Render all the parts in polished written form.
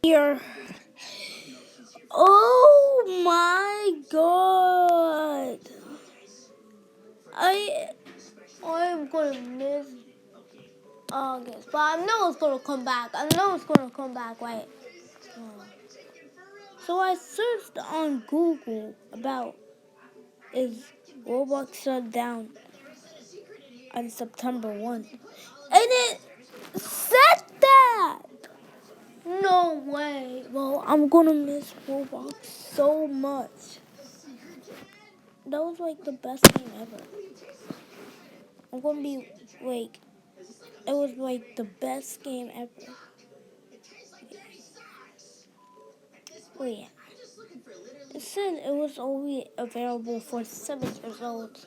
Here. Oh my god. I'm gonna miss August. But I know it's gonna come back. Right? So I searched on Google about is Roblox shut down on September 1. And it said that! No way. Well, I'm gonna miss Roblox so much. That was like the best game ever. I'm gonna be like, it was like the best game ever. Wait, it said it was only available for 7 years old.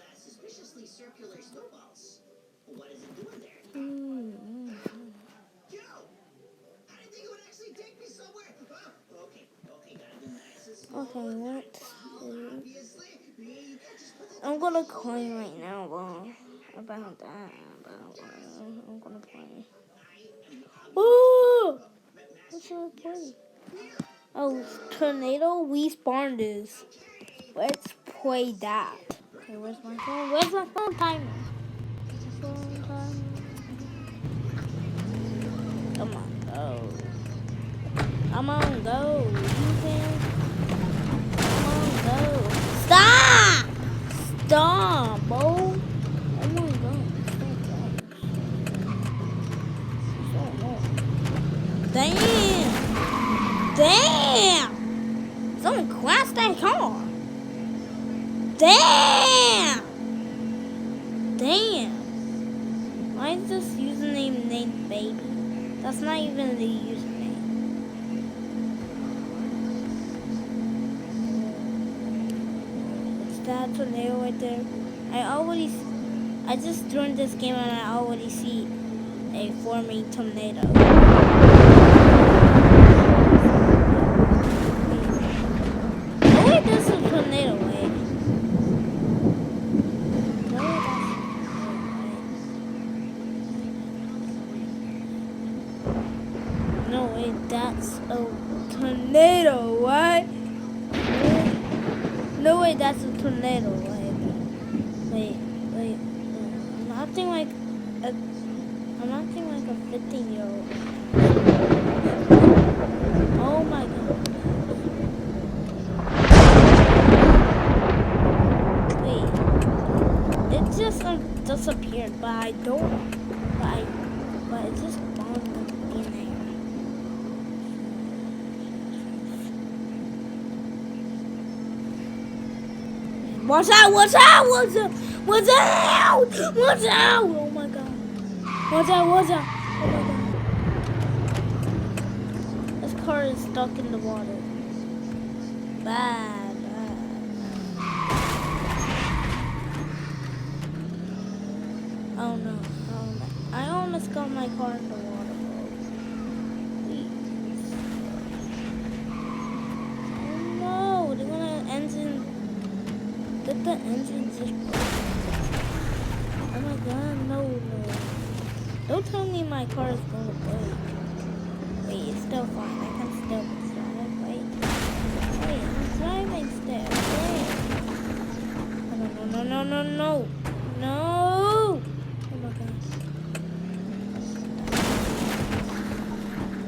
Okay, let's see. I'm gonna play right now, about that. I'm gonna play. Ooh! What should I play? Oh, Tornado Respawned is. Let's play that. Okay, where's my phone? Where's my phone timer? Come on, go. Come on, go. You can. Come on, go. Stop! Stop, bro. Oh my god. Damn! Damn! Someone crashed that car. Damn! Damn! Why is this username named Baby? That's not even the username. It's that tornado right there. I just joined this game and I already see a forming tornado. Oh wait, there's a tornado, wait. No, wait, that's a tornado, what? No, wait, that's a tornado, wait. I'm acting like a 15-year-old. Oh my god. Wait. It just disappeared, but I don't. But it just spawned in there. Watch out! Watch out! Watch out! Watch out! Watch out! Oh my god. Watch out! Watch out! Oh my god. This car is stuck in the water. Bad. Oh no. I almost got my car in the water. Please. Oh no. They're gonna engine. Get the engine just. Oh my god. No. Don't tell me my car is gonna break. Wait, it's still fine. I can still drive. Wait, I'm driving still. Wait. No. No. Oh my god.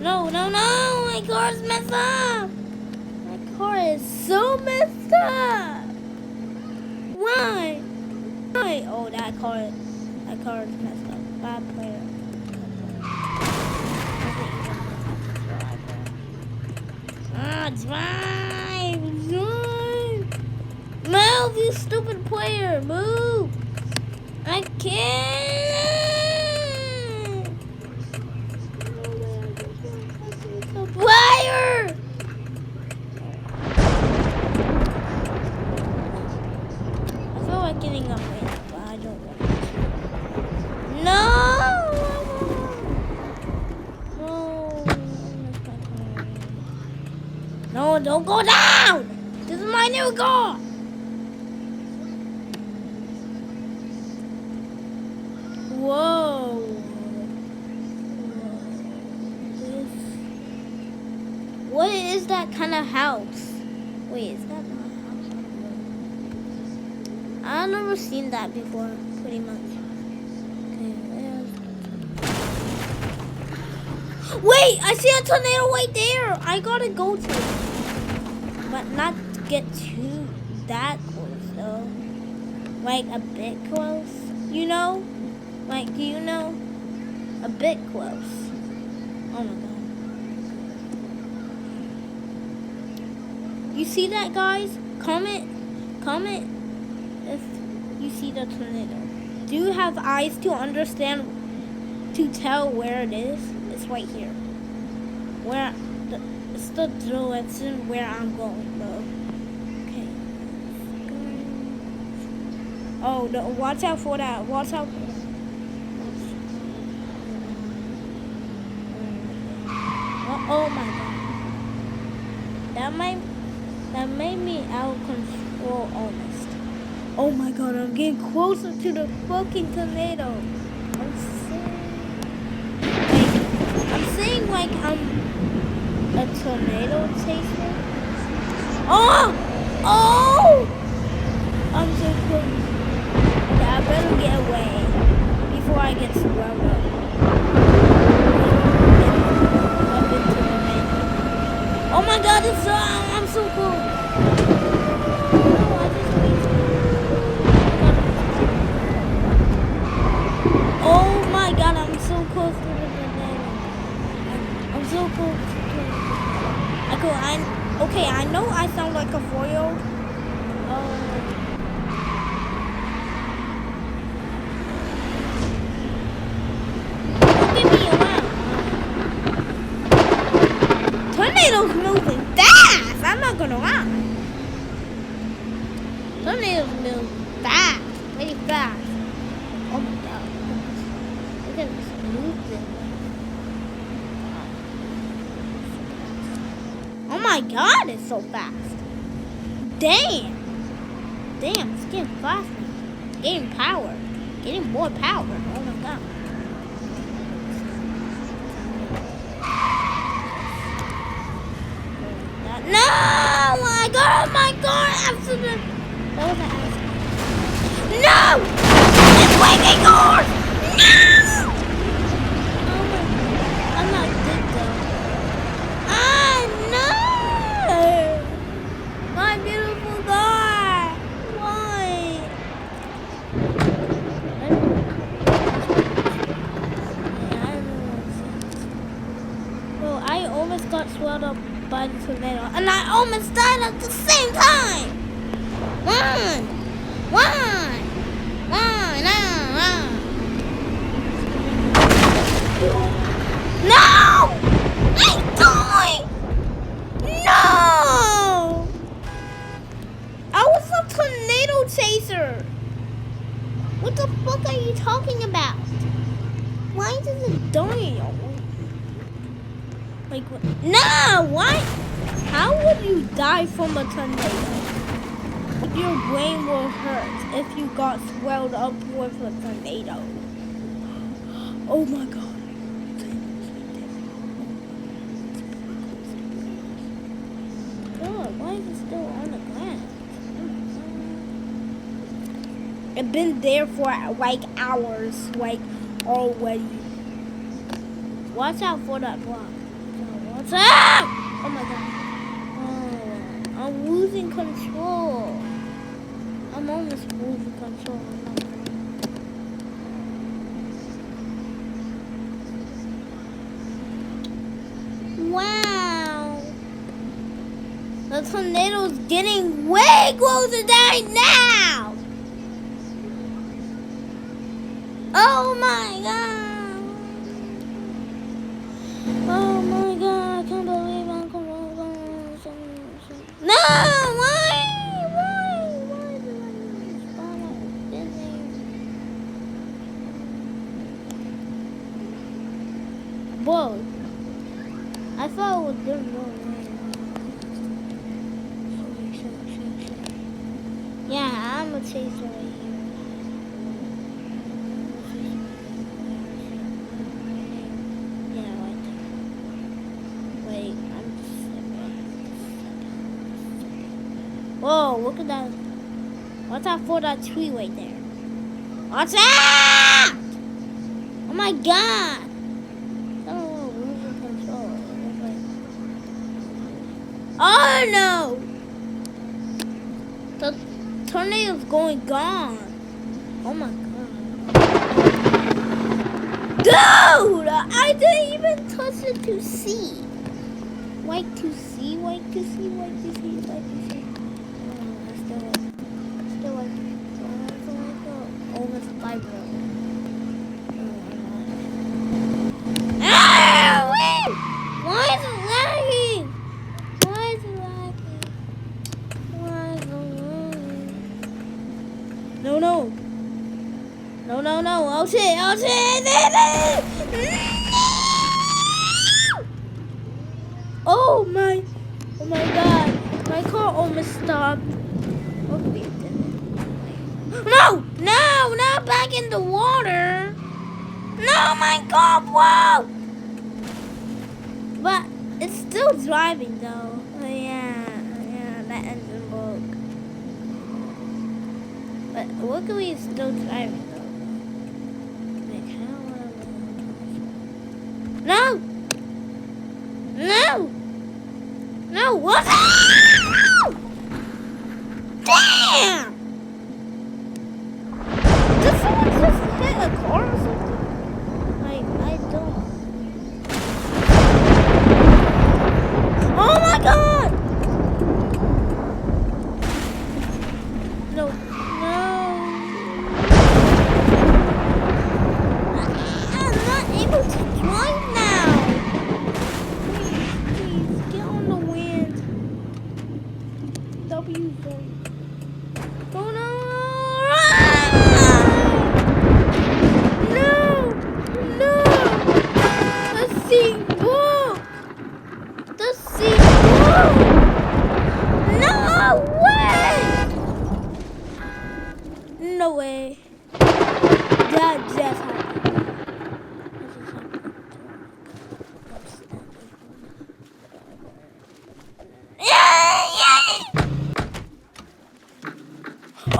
No. My car's messed up. My car is so messed up. Why? Oh, that car is messed up. Bad player. Drive! Move, you stupid player! Move! I can't! Player! I feel like getting up right now, but I don't want to. No, don't go down! This is my new car! Whoa! What is that kind of house? Wait, is that not a house? I've never seen that before, pretty much. Okay, wait, I see a tornado right there. I gotta go to it. But not get too that close, though. Like, a bit close, you know? Like, do you know? A bit close. Oh, my God. You see that, guys? Comment if you see the tornado. Do you have eyes to understand, to tell where it is? It's right here. It's the direction where I'm going, bro. Okay. Oh, no, watch out for that. Watch out. Oh my God. That made me out of control almost. Oh my God, I'm getting closer to the fucking tornado. I'm saying like I'm a tornado chaser. Oh! Oh! I'm so close. Okay, I better get away before I get swallowed up. Oh my God, I'm so close. Oh my God, I'm so close to the tornado. I'm so close to the tornado. Okay, I know I sound like a 4-year-old. Don't get me around. Tornado's moving fast. I'm not gonna lie. Tornado's moving fast, really fast. Oh my God. Look at this moving. Oh my God, it's so fast. Damn, it's getting faster. Getting power. Getting more power. Oh my God. No! Oh my God, accident. What was that accident? No! It's waiting doors! No! I'm not good though. No! My beautiful car! Why? Well, I almost got swallowed up by the tornado, and I almost died at the same time! One! No! I died! No! I was a tornado chaser! What the fuck are you talking about? Why does it die? Like, no! Why? How would you die from a tornado? Your brain will hurt if you got swelled up with a tornado. Oh my God. God, why is it still on the ground? It's been there for like hours, like already. Watch out for that block. Watch out! Oh my God. Oh, I'm losing control. I'm almost losing control. Wow. The tornado's getting way closer right now. Oh my God. Oh my God. I can't believe I'm going. No! Why? Whoa. I thought it was good. Yeah, I'm a chaser right here. Yeah, right there. Wait, I'm just Whoa, look at that. What's that for that tree right there? What's that? Oh my god! I don't know, losing control. It's like, oh no! The tornado's going gone. Oh my god. Dude! I didn't even touch it to see. White to see, white to see, white to see, white to see. Oh, I still like oh, that's a fiber. Ah, wait! Why is it lagging? Why is it lagging? Why is it lagging? No, no. No, no, no. Oh shit, oh shit. Oh my god. My car almost stopped. Hopefully it didn't. No, no, not back in the water. No, my god, whoa. But it's still driving though. Oh, yeah, that engine broke. But luckily it's still driving though. No! No! No, what? Damn! Did someone just hit a car or something? Like, I don't. Oh my god! No, no. I'm not able to drive now. Please, get on the wind. W zone. Oh no! No! No! The sea broke! The sea broke! No way! No way. That just happened.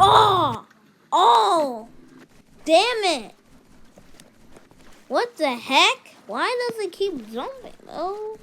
Oh! Oh! Damn it! What the heck? Why does it keep jumping, though?